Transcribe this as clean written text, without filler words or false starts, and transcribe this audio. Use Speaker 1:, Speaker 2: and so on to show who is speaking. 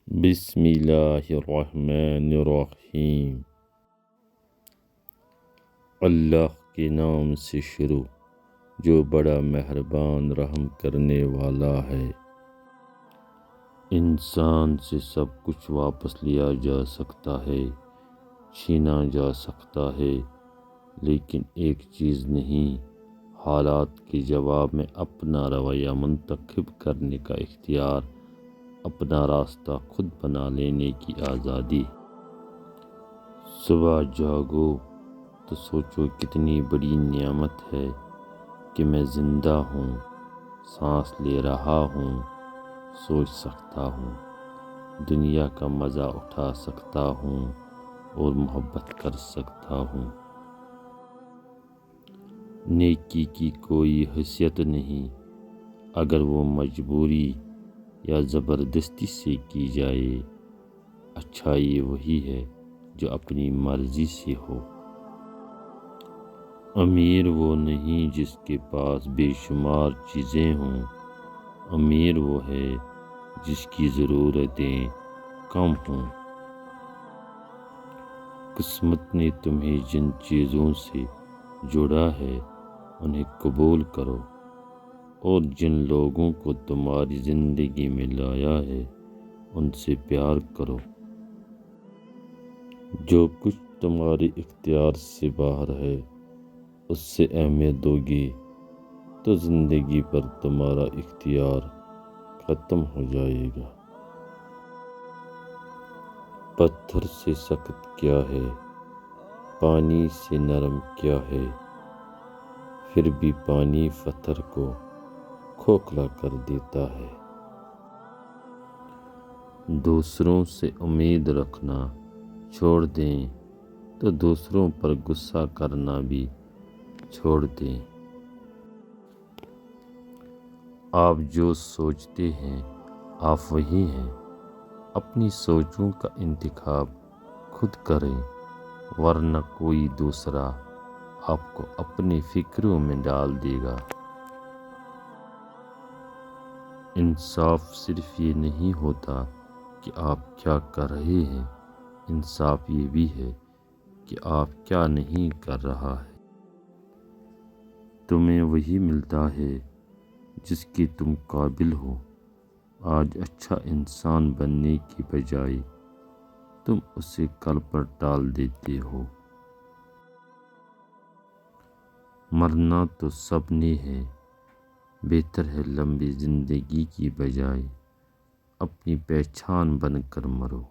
Speaker 1: بسم اللہ الرحمن الرحیم۔ اللہ کے نام سے شروع جو بڑا مہربان رحم کرنے والا ہے۔ انسان سے سب کچھ واپس لیا جا سکتا ہے، چھینا جا سکتا ہے، لیکن ایک چیز نہیں، حالات کے جواب میں اپنا رویہ منتخب کرنے کا اختیار، اپنا راستہ خود بنا لینے کی آزادی۔ صبح جاگو تو سوچو کتنی بڑی نعمت ہے کہ میں زندہ ہوں، سانس لے رہا ہوں، سوچ سکتا ہوں، دنیا کا مزہ اٹھا سکتا ہوں اور محبت کر سکتا ہوں۔ نیکی کی کوئی حیثیت نہیں اگر وہ مجبوری یا زبردستی سے کی جائے۔ اچھائی وہی ہے جو اپنی مرضی سے ہو۔ امیر وہ نہیں جس کے پاس بے شمار چیزیں ہوں، امیر وہ ہے جس کی ضرورتیں کم ہوں۔ قسمت نے تمہیں جن چیزوں سے جوڑا ہے انہیں قبول کرو، اور جن لوگوں کو تمہاری زندگی میں لایا ہے ان سے پیار کرو۔ جو کچھ تمہارے اختیار سے باہر ہے اس سے اہمیت دو گے تو زندگی پر تمہارا اختیار ختم ہو جائے گا۔ پتھر سے سخت کیا ہے، پانی سے نرم کیا ہے، پھر بھی پانی پتھر کو کھوکھلا کر دیتا ہے۔ دوسروں سے امید رکھنا چھوڑ دیں تو دوسروں پر غصہ کرنا بھی چھوڑ دیں۔ آپ جو سوچتے ہیں آپ وہی ہیں۔ اپنی سوچوں کا انتخاب خود کریں، ورنہ کوئی دوسرا آپ کو اپنی فکروں میں ڈال دے گا۔ انصاف صرف یہ نہیں ہوتا کہ آپ کیا کر رہے ہیں، انصاف یہ بھی ہے کہ آپ کیا نہیں کر رہا ہے۔ تمہیں وہی ملتا ہے جس کے تم قابل ہو۔ آج اچھا انسان بننے کی بجائے تم اسے کل پر ٹال دیتے ہو۔ مرنا تو سب نے ہے، بہتر ہے لمبی زندگی کی بجائے اپنی پہچان بن کر مرو۔